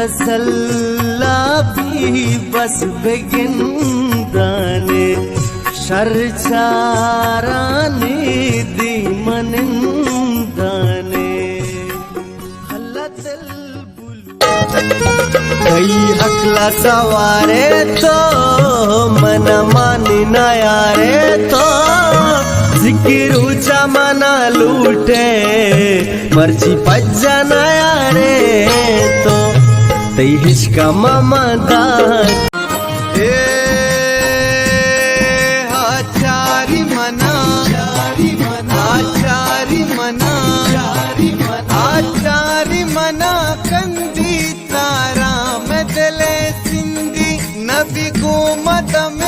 गजल्ला भी बस बेगिंदाने शर्चाराने दी मनिंदाने हल्लतल बुलू कई अकला सवारे तो मन मानी ना यारे तो जिक्र ऊंचा मना लूटे मर्जी पज्जा ना यारे तो तई हिचका ममदा आचारी मना आचारी मना कंदी तारा मदले सिंधी नबी को मदम